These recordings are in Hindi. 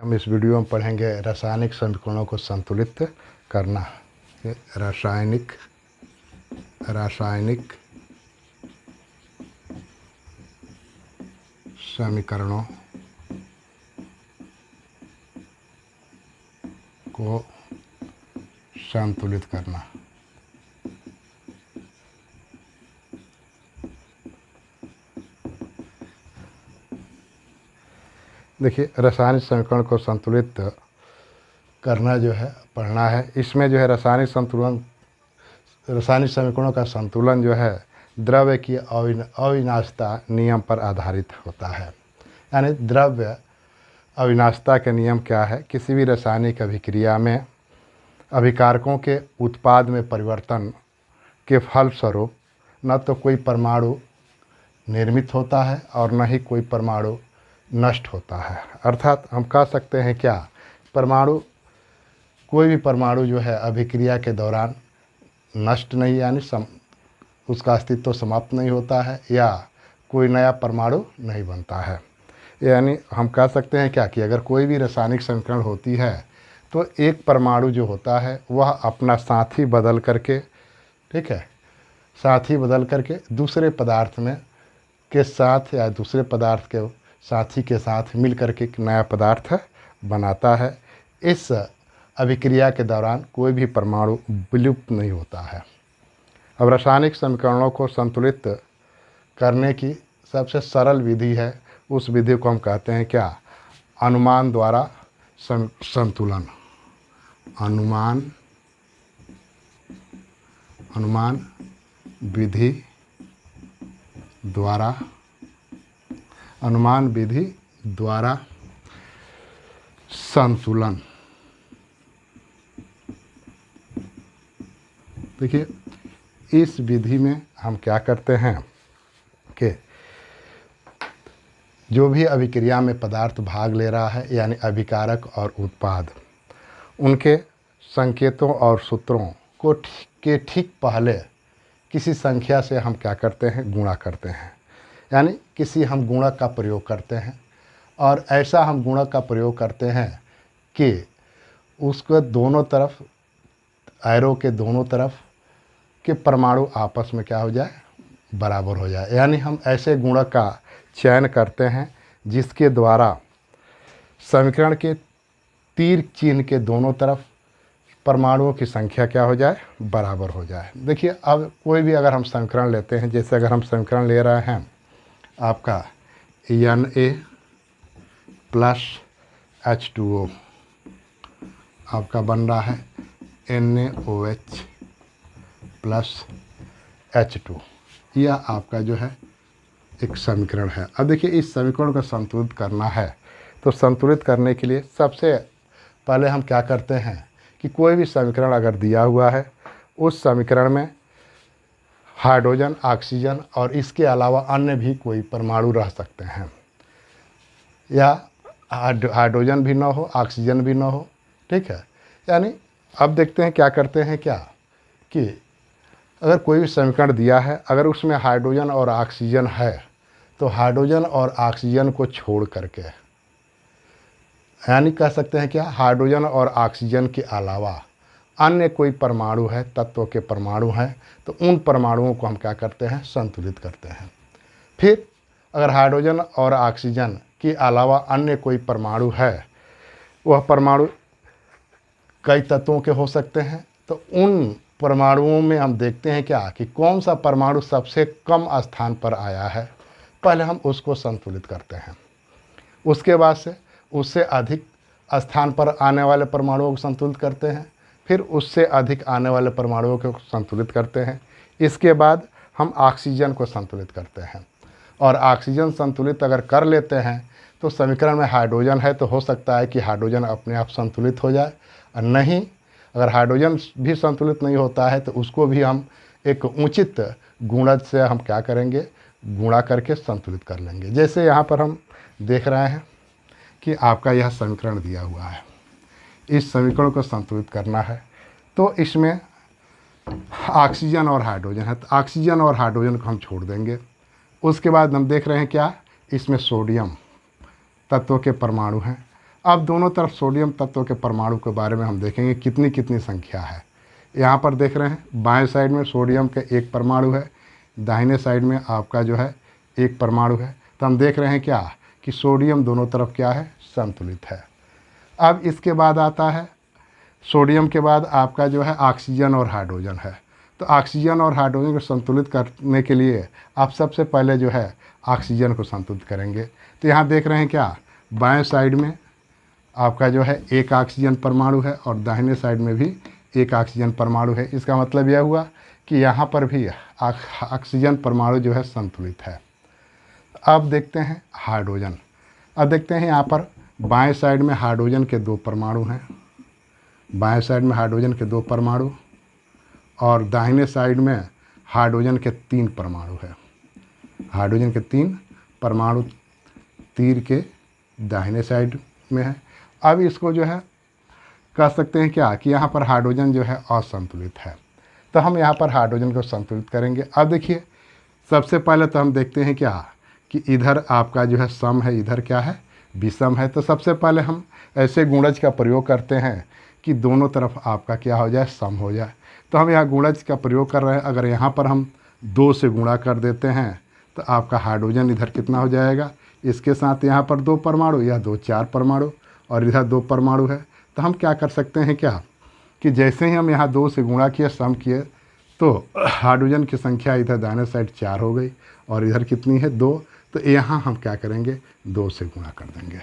हम इस वीडियो में पढ़ेंगे रासायनिक समीकरणों को संतुलित करना। रासायनिक समीकरणों को संतुलित करना। देखिए, रासायनिक समीकरण को संतुलित करना जो है पढ़ना है। इसमें जो है रासायनिक समीकरणों का संतुलन जो है द्रव्य की अविनाशता नियम पर आधारित होता है। यानी द्रव्य अविनाशता के नियम क्या है? किसी भी रासायनिक अभिक्रिया में अभिकारकों के उत्पाद में परिवर्तन के फलस्वरूप न तो कोई परमाणु निर्मित होता है और न ही कोई परमाणु नष्ट होता है। अर्थात हम कह सकते हैं क्या, कोई भी परमाणु जो है अभिक्रिया के दौरान नष्ट नहीं, यानी उसका अस्तित्व समाप्त नहीं होता है, या कोई नया परमाणु नहीं बनता है। यानी हम कह सकते हैं क्या कि अगर कोई भी रासायनिक समीकरण होती है तो एक परमाणु जो होता है वह अपना साथी बदल करके, ठीक है, साथी बदल करके दूसरे पदार्थ में के साथ या दूसरे पदार्थ के साथी के साथ मिल करके एक नया पदार्थ बनाता है। इस अभिक्रिया के दौरान कोई भी परमाणु विलुप्त नहीं होता है। अब रासायनिक समीकरणों को संतुलित करने की सबसे सरल विधि है, उस विधि को हम कहते हैं क्या? अनुमान द्वारा संतुलन। अनुमान विधि द्वारा संतुलन। देखिए, इस विधि में हम क्या करते हैं कि जो भी अभिक्रिया में पदार्थ भाग ले रहा है, यानी अभिकारक और उत्पाद, उनके संकेतों और सूत्रों को ठीक पहले किसी संख्या से हम क्या करते हैं? गुणा करते हैं। यानी किसी हम गुणक का प्रयोग करते हैं, और ऐसा हम गुणक का प्रयोग करते हैं कि उसको दोनों तरफ, एरो के दोनों तरफ के परमाणु आपस में क्या हो जाए? बराबर हो जाए। यानी हम ऐसे गुणक का चयन करते हैं जिसके द्वारा समीकरण के तीर चिन्ह के दोनों तरफ परमाणुओं की संख्या क्या हो जाए? बराबर हो जाए। देखिए, अब कोई भी अगर हम समीकरण लेते हैं, जैसे अगर हम समीकरण ले रहे हैं आपका Na प्लस H2O, आपका बन रहा है NaOH प्लस H2, यह आपका जो है एक समीकरण है। अब देखिए, इस समीकरण को संतुलित करना है, तो संतुलित करने के लिए सबसे पहले हम क्या करते हैं कि कोई भी समीकरण अगर दिया हुआ है, उस समीकरण में हाइड्रोजन, ऑक्सीजन और इसके अलावा अन्य भी कोई परमाणु रह सकते हैं, या हाइड्रोजन भी ना हो, ऑक्सीजन भी ना हो, ठीक है। यानी अब देखते हैं क्या करते हैं क्या कि अगर कोई भी समीकरण दिया है, अगर उसमें हाइड्रोजन और ऑक्सीजन है तो हाइड्रोजन और ऑक्सीजन को छोड़ करके, यानी कह सकते हैं क्या, हाइड्रोजन और ऑक्सीजन के अलावा अन्य कोई परमाणु है, तत्व के परमाणु हैं, तो उन परमाणुओं को हम क्या करते हैं? संतुलित करते हैं। फिर अगर हाइड्रोजन और ऑक्सीजन के अलावा अन्य कोई परमाणु है, वह परमाणु कई तत्वों के हो सकते हैं, तो उन परमाणुओं में हम देखते हैं क्या कि कौन सा परमाणु सबसे कम स्थान पर आया है, पहले हम उसको संतुलित करते हैं। उसके बाद से उससे अधिक स्थान पर आने वाले परमाणुओं को संतुलित करते हैं, फिर उससे अधिक आने वाले परमाणुओं को संतुलित करते हैं। इसके बाद हम ऑक्सीजन को संतुलित करते हैं, और ऑक्सीजन संतुलित अगर कर लेते हैं तो समीकरण में हाइड्रोजन है तो हो सकता है कि हाइड्रोजन अपने आप संतुलित हो जाए, और नहीं, अगर हाइड्रोजन भी संतुलित नहीं होता है तो उसको भी हम एक उचित गुणज से हम क्या करेंगे? गुणा करके संतुलित कर लेंगे। जैसे यहाँ पर हम देख रहे हैं कि आपका यह समीकरण दिया हुआ है, इस समीकरण को संतुलित करना है, तो इसमें ऑक्सीजन और हाइड्रोजन है, तो ऑक्सीजन और हाइड्रोजन को हम छोड़ देंगे। उसके बाद हम देख रहे हैं क्या, इसमें सोडियम तत्व के परमाणु हैं, अब दोनों तरफ सोडियम तत्व के परमाणु के बारे में हम देखेंगे कितनी कितनी संख्या है। यहाँ पर देख रहे हैं बाएं साइड में सोडियम के एक परमाणु है, दाहिने साइड में आपका जो है एक परमाणु है। तो हम देख रहे हैं क्या कि सोडियम दोनों तरफ क्या है, संतुलित है। अब इसके बाद आता है सोडियम के बाद आपका जो है ऑक्सीजन और हाइड्रोजन है। तो ऑक्सीजन और हाइड्रोजन को संतुलित करने के लिए आप सबसे पहले जो है ऑक्सीजन को संतुलित करेंगे। तो यहाँ देख रहे हैं क्या, बाएं साइड में आपका जो है एक ऑक्सीजन परमाणु है और दाहिने साइड में भी एक ऑक्सीजन परमाणु है। इसका मतलब यह हुआ कि यहाँ पर भी ऑक्सीजन परमाणु जो है संतुलित है। अब देखते हैं हाइड्रोजन। अब देखते हैं यहाँ पर बाएं साइड में हाइड्रोजन के दो परमाणु हैं, बाएं साइड में हाइड्रोजन के दो परमाणु और दाहिने साइड में हाइड्रोजन के तीन परमाणु है। हाइड्रोजन के तीन परमाणु तीर के दाहिने साइड में है। अब इसको जो है कह सकते हैं क्या कि यहाँ पर हाइड्रोजन जो है असंतुलित है। तो हम यहाँ पर हाइड्रोजन को संतुलित करेंगे। अब देखिए सबसे पहले तो हम देखते हैं क्या कि इधर आपका जो है सम है, इधर क्या है विषम है। तो सबसे पहले हम ऐसे गुणज का प्रयोग करते हैं कि दोनों तरफ आपका क्या हो जाए, सम हो जाए। तो हम यहाँ गुणज का प्रयोग कर रहे हैं। अगर यहाँ पर हम 2 से गुणा कर देते हैं तो आपका हाइड्रोजन इधर कितना हो जाएगा, इसके साथ यहाँ पर 2 परमाणु, यह 2 4 परमाणु और इधर 2 परमाणु है। तो हम क्या कर सकते हैं क्या कि जैसे ही हम यहाँ 2 से गुणा किए, सम किए, तो हाइड्रोजन की संख्या इधर दाहिने साइड 4 हो गई और इधर कितनी है 2। तो यहाँ हम क्या करेंगे 2 से गुणा कर देंगे।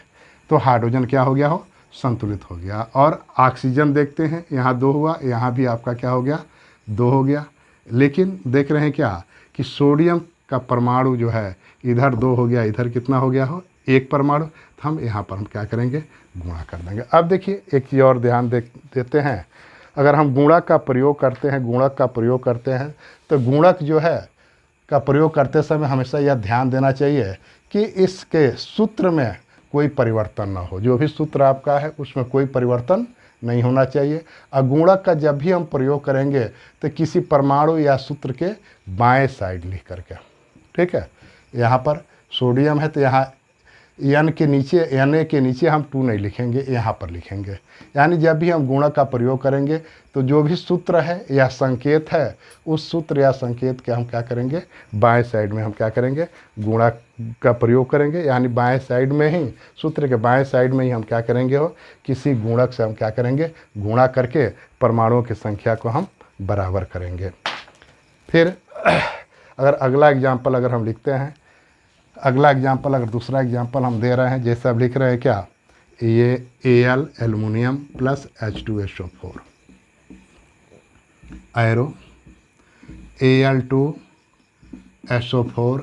तो हाइड्रोजन क्या हो गया हो, संतुलित हो गया। और ऑक्सीजन देखते हैं यहाँ 2 हुआ, यहाँ भी आपका क्या हो गया 2 हो गया। लेकिन देख रहे हैं क्या कि सोडियम का परमाणु जो है इधर 2 हो गया, इधर कितना हो गया हो 1 परमाणु। तो हम यहाँ पर हम क्या करेंगे गुणा कर देंगे। अब देखिए एक चीज़ और ध्यान देते हैं, अगर हम गुणक का प्रयोग करते हैं, गुणक का प्रयोग करते हैं तो गुणक जो है का प्रयोग करते समय हमेशा यह ध्यान देना चाहिए कि इसके सूत्र में कोई परिवर्तन ना हो। जो भी सूत्र आपका है उसमें कोई परिवर्तन नहीं होना चाहिए। और गुणक का जब भी हम प्रयोग करेंगे तो किसी परमाणु या सूत्र के बाएं साइड लिख करके, ठीक है। यहाँ पर सोडियम है तो यहाँ एन के नीचे हम 2 नहीं लिखेंगे, यहाँ पर लिखेंगे। यानी जब भी हम गुणक का प्रयोग करेंगे तो जो भी सूत्र है या संकेत है उस सूत्र या संकेत के हम क्या करेंगे बाएं साइड में हम क्या करेंगे गुणक का प्रयोग करेंगे। यानी बाएं साइड में ही, सूत्र के बाएं साइड में ही हम क्या करेंगे हो किसी गुणक से हम क्या करेंगे गुणा करके परमाणुओं की संख्या को हम बराबर करेंगे। फिर अगर अगला एग्जाम्पल अगर हम लिखते हैं, अगला एग्जाम्पल अगर दूसरा एग्जाम्पल हम दे रहे हैं, जैसे अब लिख रहे हैं क्या, ये Al aluminium plus H2SO4 arrow Al2SO4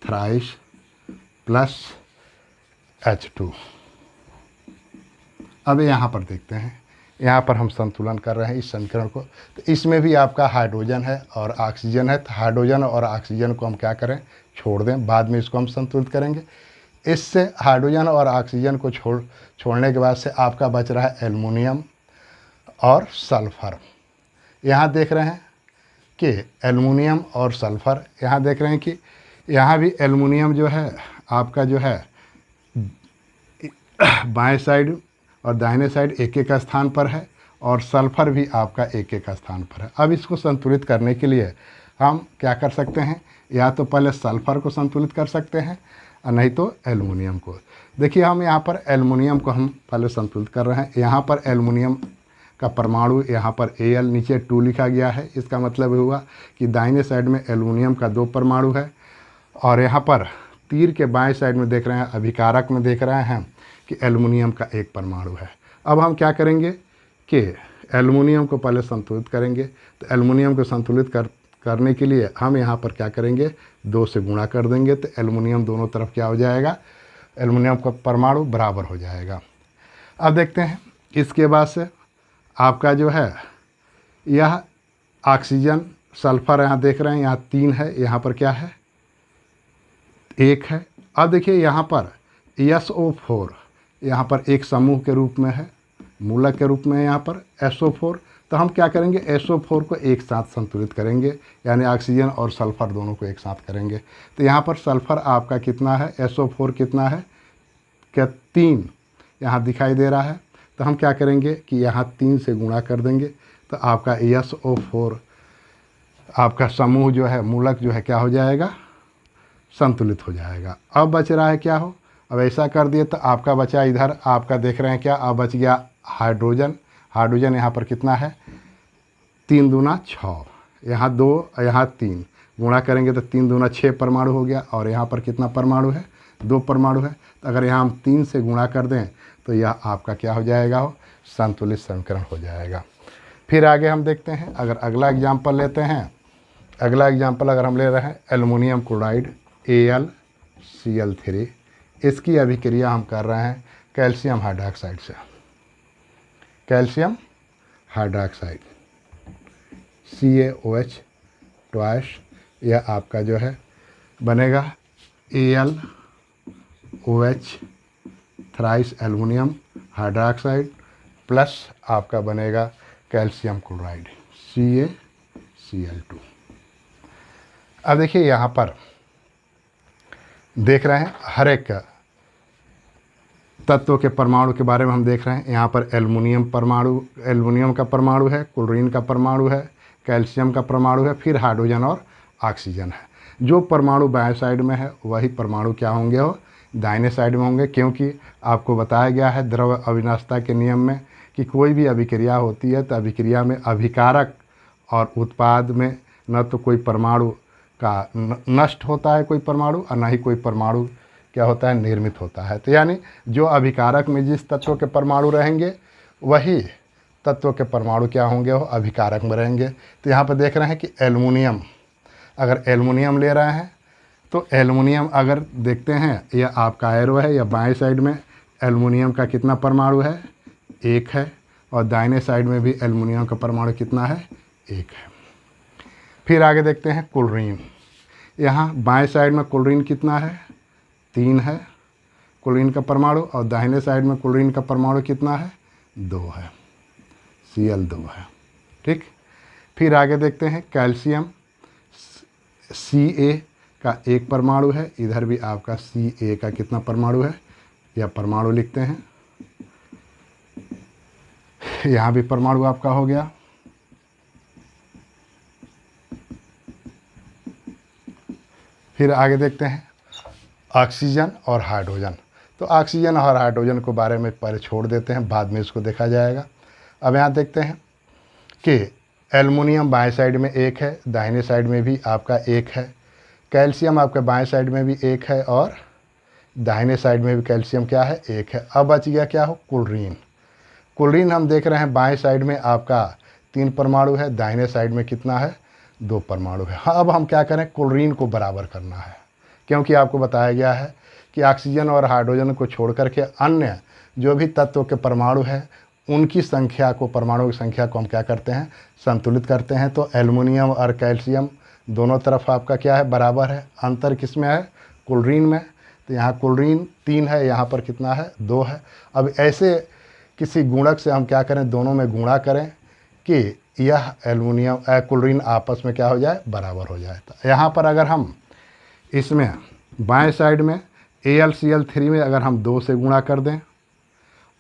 thrice plus H2। अब यहाँ पर देखते हैं, यहाँ पर हम संतुलन कर रहे हैं इस समीकरण को। तो इसमें भी आपका हाइड्रोजन है और ऑक्सीजन है। तो हाइड्रोजन और ऑक्सीजन को हम क्या करें छोड़ दें, बाद में इसको हम संतुलित करेंगे। इससे हाइड्रोजन और ऑक्सीजन को छोड़ने के बाद से आपका बच रहा है एल्युमिनियम और सल्फ़र। यहाँ देख रहे हैं कि एल्युमिनियम और सल्फ़र, यहाँ देख रहे हैं कि यहाँ भी एल्युमिनियम जो है आपका जो है बाएं साइड और दाहिने साइड एक एक स्थान पर है और सल्फ़र भी आपका एक एक स्थान पर है। अब इसको संतुलित करने के लिए हम क्या कर सकते हैं, या तो पहले सल्फ़र को संतुलित कर सकते हैं और नहीं तो एल्युमिनियम को। देखिए हम यहाँ पर एल्युमिनियम को हम पहले संतुलित कर रहे हैं। यहाँ पर एल्युमिनियम का परमाणु यहाँ पर Al नीचे 2 लिखा गया है। इसका मतलब हुआ कि दाहिने साइड में एल्युमिनियम का 2 परमाणु है और यहाँ पर तीर के बाएं साइड में देख रहे हैं, अभिकारक में देख रहे हैं कि एल्युमिनियम का 1 परमाणु है। अब हम क्या करेंगे कि एल्युमिनियम को पहले संतुलित करेंगे। तो एल्युमिनियम को संतुलित करने के लिए हम यहाँ पर क्या करेंगे 2 से गुणा कर देंगे। तो एल्युमिनियम दोनों तरफ क्या हो जाएगा, एल्युमिनियम का परमाणु बराबर हो जाएगा। अब देखते हैं इसके बाद से आपका जो है यह ऑक्सीजन सल्फ़र यहाँ देख रहे हैं, यहाँ 3 है, यहाँ पर क्या है 1 है। अब देखिए यहाँ पर SO4 यहाँ पर एक समूह के रूप में है, मूलक के रूप में है यहाँ पर SO4। तो हम क्या करेंगे SO4 को एक साथ संतुलित करेंगे, यानी ऑक्सीजन और सल्फ़र दोनों को एक साथ करेंगे। तो यहाँ पर सल्फ़र आपका कितना है, SO4 कितना है क्या 3, यहाँ दिखाई दे रहा है। तो हम क्या करेंगे कि यहाँ 3 से गुणा कर देंगे तो आपका SO4 आपका समूह जो है, मूलक जो है, क्या हो जाएगा, संतुलित हो जाएगा। अब बच रहा है क्या हो, अब ऐसा कर दिए तो आपका बचा इधर, आपका देख रहे हैं क्या, अब बच गया हाइड्रोजन। हाइड्रोजन यहाँ पर कितना है, 3 दूना 6, यहाँ 2 यहाँ 3, गुणा करेंगे तो 3 दूना 6 परमाणु हो गया। और यहाँ पर कितना परमाणु है, 2 परमाणु है। तो अगर यहाँ हम 3 से गुणा कर दें तो यह आपका क्या हो जाएगा, हो संतुलित समीकरण हो जाएगा। फिर आगे हम देखते हैं, अगर अगला एग्जाम्पल लेते हैं, अगला एग्जाम्पल अगर हम ले रहे हैं एल्युमिनियम क्लोराइड AlCl3, इसकी अभिक्रिया हम कर रहे हैं कैल्शियम हाइड्रोक्साइड से। कैल्शियम हाइड्रोक्साइड CaOH ट्वाइस, यह आपका जो है बनेगा AlOH thrice aluminium hydroxide plus आपका बनेगा कैल्शियम क्लोराइड CaCl2। अब देखिए यहाँ पर देख रहे हैं हर एक तत्व के परमाणु के बारे में हम देख रहे हैं। यहाँ पर एल्युमिनियम का परमाणु है, क्लोरीन का परमाणु है, कैल्शियम का परमाणु है, फिर हाइड्रोजन और ऑक्सीजन है। जो परमाणु बाएं साइड में है वही परमाणु क्या होंगे, हो दाहिने साइड में होंगे, क्योंकि आपको बताया गया है द्रव अविनाशता के नियम में कि कोई भी अभिक्रिया होती है तो अभिक्रिया में अभिकारक और उत्पाद में न तो कोई परमाणु का नष्ट होता है कोई परमाणु, और न ही कोई परमाणु क्या होता है, निर्मित होता है। तो यानी जो अभिकारक में जिस तत्व के परमाणु रहेंगे वही तत्व के परमाणु क्या होंगे, वो अभिकारक में रहेंगे। तो यहाँ पर देख रहे हैं कि एल्युमिनियम, अगर एल्युमिनियम ले रहे हैं तो एल्युमिनियम अगर देखते हैं, यह आपका एरो है, या बाएं साइड में एल्युमिनियम का कितना परमाणु है, 1 है, और दाहिने साइड में भी एल्युमिनियम का परमाणु कितना है, 1 है। फिर आगे देखते हैं क्लोरीन, यहाँ बाएं साइड में क्लोरीन कितना है, 3 है क्लोरीन का परमाणु, और दाहिने साइड में क्लोरीन का परमाणु कितना है, 2 है, Cl2 है। ठीक, फिर आगे देखते हैं कैल्शियम, Ca का 1 परमाणु है, इधर भी आपका Ca का कितना परमाणु है, यह परमाणु लिखते हैं, यहाँ भी परमाणु आपका हो गया। फिर आगे देखते हैं ऑक्सीजन और हाइड्रोजन। तो ऑक्सीजन और हाइड्रोजन को बारे में पहले छोड़ देते हैं, बाद में इसको देखा जाएगा। अब यहाँ देखते हैं कि एल्युमिनियम बाएं साइड में 1 है, दाहिने साइड में भी आपका 1 है, कैल्शियम आपके बाएं साइड में भी 1 है, और दाहिने साइड में भी कैल्शियम क्या है, 1 है। अब बच गया क्या हो, क्लोरीन। क्लोरीन हम देख रहे हैं बाएं साइड में आपका 3 परमाणु है, दाहिने साइड में कितना है, 2 परमाणु है। हाँ, अब हम क्या करें, क्लोरीन को बराबर करना है, क्योंकि आपको बताया गया है कि ऑक्सीजन और हाइड्रोजन को छोड़ करके अन्य जो भी तत्व के परमाणु है उनकी संख्या को, परमाणु की संख्या को हम क्या करते हैं, संतुलित करते हैं। तो एल्युमिनियम और कैल्शियम दोनों तरफ आपका क्या है, बराबर है। अंतर किस में है, क्लोरीन में। तो यहाँ क्लोरीन 3 है, यहाँ पर कितना है, 2 है। अब ऐसे किसी गुणक से हम क्या करें, दोनों में गुणा करें कि यह एल्युमिनियम क्लोरीन आपस में क्या हो जाए, बराबर हो जाए। तो यहाँ पर अगर हम इसमें बाएं साइड में AlCl3 में अगर हम 2 से गुणा कर दें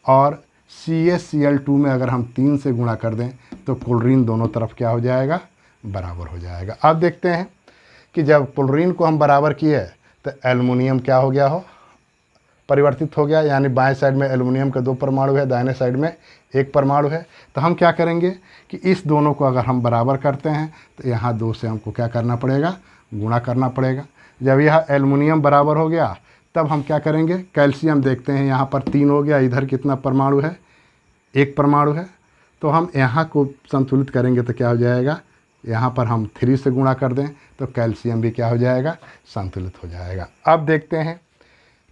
और CaCl2 में अगर हम 3 से गुणा कर दें तो क्लोरीन दोनों तरफ क्या हो जाएगा, बराबर हो जाएगा। अब देखते हैं कि जब क्लोरीन को हम बराबर किए तो एल्युमिनियम क्या हो गया, हो परिवर्तित हो गया, यानी बाएं साइड में एल्युमिनियम के 2 परमाणु है, दाहिने साइड में 1 परमाणु है। तो हम क्या करेंगे कि इस दोनों को अगर हम बराबर करते हैं तो यहाँ 2 से हमको क्या करना पड़ेगा, गुणा करना पड़ेगा। जब यह एल्युमिनियम बराबर हो गया तब हम क्या करेंगे, कैल्शियम देखते हैं, यहाँ पर 3 हो गया, इधर कितना परमाणु है, 1 परमाणु है। तो हम यहाँ को संतुलित करेंगे तो क्या हो जाएगा, यहाँ पर हम 3 से गुणा कर दें तो कैल्शियम भी क्या हो जाएगा, संतुलित हो जाएगा। अब देखते हैं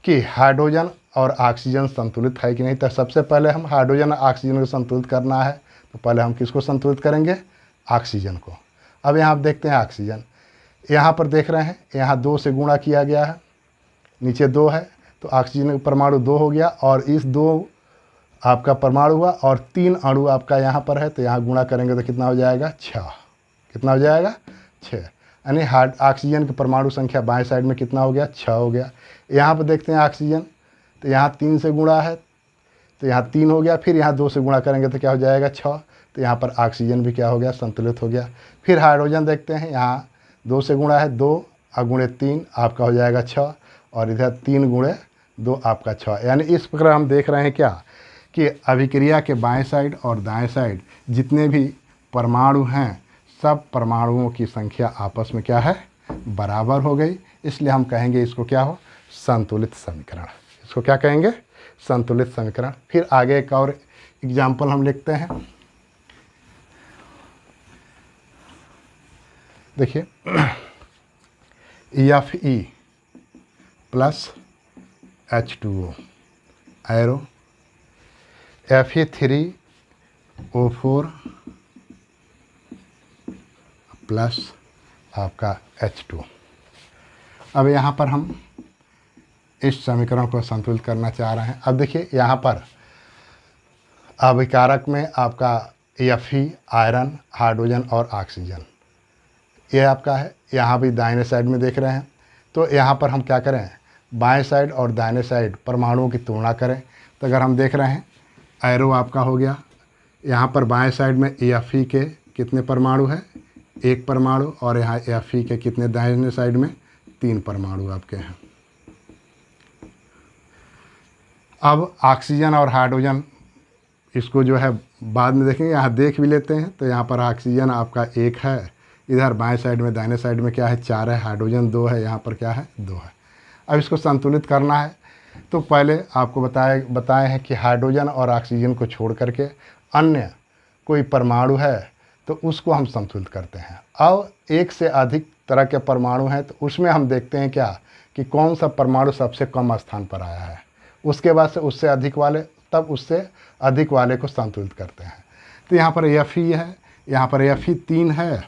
कि हाइड्रोजन और ऑक्सीजन संतुलित है कि नहीं। तो सबसे पहले हम हाइड्रोजन और ऑक्सीजन को संतुलित करना है, तो पहले हम किसको संतुलित करेंगे, ऑक्सीजन को। अब यहाँ आप देखते हैं ऑक्सीजन, यहाँ पर देख रहे हैं, यहाँ 2 से गुणा किया गया है, नीचे 2 है, तो ऑक्सीजन का परमाणु 2 हो गया, और इस 2 आपका परमाणु हुआ, और 3 अणु आपका यहाँ पर है, तो यहाँ गुणा करेंगे तो कितना हो जाएगा, 6। कितना हो जाएगा, 6। यानी ऑक्सीजन की परमाणु संख्या बाएं साइड में कितना हो गया, 6 हो गया। यहाँ पर देखते हैं ऑक्सीजन, तो यहाँ 3 से गुणा है, तो यहाँ 3 हो गया, फिर यहाँ 2 से गुणा करेंगे तो क्या हो जाएगा 6, तो यहाँ पर ऑक्सीजन भी क्या हो गया, संतुलित हो गया। फिर हाइड्रोजन देखते हैं, यहाँ 2 से गुणा है 2 और गुणे 3 आपका हो जाएगा 6, और इधर 3 गुणे 2 आपका 6। यानी इस प्रकार हम देख रहे हैं क्या कि अभिक्रिया के बाएं साइड और दाएं साइड जितने भी परमाणु हैं सब परमाणुओं की संख्या आपस में क्या है, बराबर हो गई। इसलिए हम कहेंगे इसको क्या हो, संतुलित समीकरण। इसको क्या कहेंगे, संतुलित समीकरण। फिर आगे एक और एग्जाम्पल हम लिखते हैं। देखिए Fe plus H2O arrow Fe3O4 plus आपका H2। अब यहाँ पर हम इस समीकरण को संतुलित करना चाह रहे हैं। अब देखिए यहाँ पर अभिकारक में आपका Fe आयरन, हाइड्रोजन और ऑक्सीजन ये आपका है। यहाँ भी दाहिने साइड में देख रहे हैं, तो यहाँ पर हम क्या करें, बाएं साइड और दाहिने साइड परमाणुओं की तुलना करें। तो अगर हम देख रहे हैं एरो आपका हो गया, यहाँ पर बाएं साइड में Fe के कितने परमाणु है, 1 परमाणु, और यहाँ Fe के कितने दाहिने साइड में 3 परमाणु आपके हैं। अब ऑक्सीजन और हाइड्रोजन इसको जो है बाद में देखेंगे, यहाँ देख भी लेते हैं। तो यहाँ पर ऑक्सीजन आपका 1 है, इधर बाएं साइड में दाहिने साइड में क्या है 4 है, हाइड्रोजन 2 है, यहाँ पर क्या है 2 है। अब इसको संतुलित करना है तो पहले आपको बताए हैं कि हाइड्रोजन और ऑक्सीजन को छोड़ करके अन्य कोई परमाणु है तो उसको हम संतुलित करते हैं। अब एक से अधिक तरह के परमाणु हैं तो उसमें हम देखते हैं क्या कि कौन सा परमाणु सबसे कम स्थान पर आया है, उसके बाद से उससे अधिक वाले, तब उससे अधिक वाले को संतुलित करते हैं। तो यहाँ पर Fe है, यहाँ पर Fe 3 है,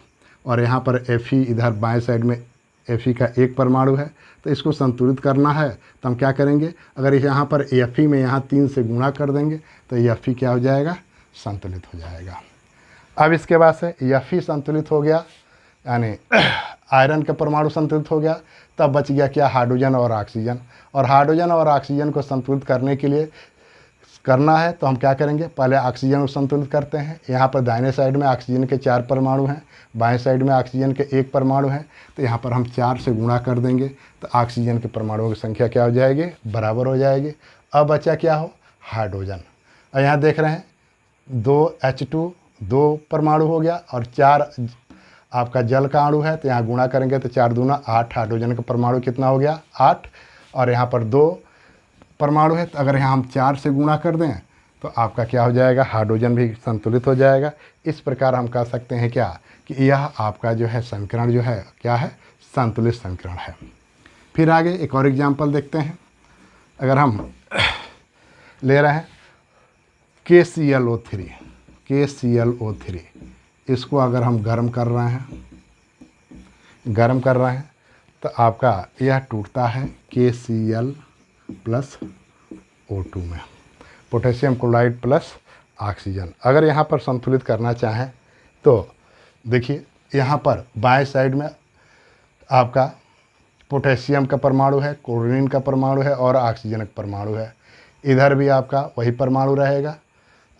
और यहाँ पर Fe इधर बाएं साइड में Fe का 1 परमाणु है। तो इसको संतुलित करना है तो हम क्या करेंगे, अगर यहाँ पर Fe में यहाँ 3 से गुणा कर देंगे तो Fe क्या हो जाएगा, संतुलित हो जाएगा। अब इसके बाद से Fe संतुलित हो गया, यानी आयरन का परमाणु संतुलित हो गया। तब बच गया क्या, हाइड्रोजन और ऑक्सीजन। और हाइड्रोजन और ऑक्सीजन को संतुलित करने के लिए करना है तो हम क्या करेंगे, पहले ऑक्सीजन को संतुलित करते हैं। यहाँ पर दाहिने साइड में ऑक्सीजन के 4 परमाणु हैं, बाएं साइड में ऑक्सीजन के 1 परमाणु है। तो यहाँ पर हम 4 से गुणा कर देंगे तो ऑक्सीजन के परमाणुओं की संख्या क्या हो जाएगी, बराबर हो जाएगी। अब बचा क्या हो, हाइड्रोजन। और यहाँ देख रहे हैं 2 H2 2 परमाणु हो गया, और 4 आपका जल का अणु है। तो यहाँ गुणा करेंगे तो 4 दूना 8, हाइड्रोजन का परमाणु कितना हो गया 8, और यहाँ पर 2 परमाणु है। तो अगर यहाँ हम 4 से गुणा कर दें तो आपका क्या हो जाएगा, हाइड्रोजन भी संतुलित हो जाएगा। इस प्रकार हम कह सकते हैं क्या कि यह आपका जो है समीकरण जो है क्या है, संतुलित समीकरण है। फिर आगे एक और एग्जाम्पल देखते हैं। अगर हम ले रहे हैं KClO3, इसको अगर हम गर्म कर रहे हैं तो आपका यह टूटता है KCl प्लस O2 में, पोटेशियम क्लोराइड प्लस ऑक्सीजन। अगर यहाँ पर संतुलित करना चाहें तो देखिए यहाँ पर बाएं साइड में आपका पोटेशियम का परमाणु है, क्लोरीन का परमाणु है और ऑक्सीजन का परमाणु है। इधर भी आपका वही परमाणु रहेगा।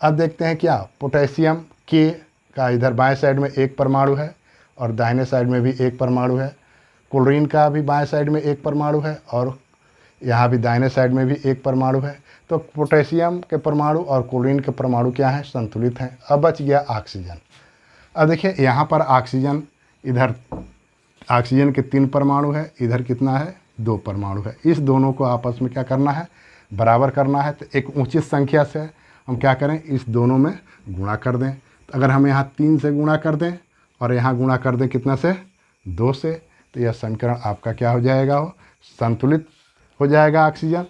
अब देखते हैं क्या, पोटेशियम के का इधर बाएं साइड में 1 परमाणु है और दाहिने साइड में भी 1 परमाणु है। क्लोरीन का भी बाएं साइड में 1 परमाणु है और यहाँ भी दाहिने साइड में भी 1 परमाणु है। तो पोटेशियम के परमाणु और क्लोरीन के परमाणु क्या हैं, संतुलित हैं। अब बच गया ऑक्सीजन। अब देखिए यहाँ पर ऑक्सीजन, इधर ऑक्सीजन के 3 परमाणु है, इधर कितना है 2 परमाणु है। इस दोनों को आपस में क्या करना है, बराबर करना है। तो एक उचित संख्या से हम क्या करें, इस दोनों में गुणा कर दें। तो अगर हम यहाँ 3 से गुणा कर दें और यहाँ गुणा कर दें कितना से, 2 से, तो यह समीकरण आपका क्या हो जाएगा, संतुलित हो जाएगा ऑक्सीजन।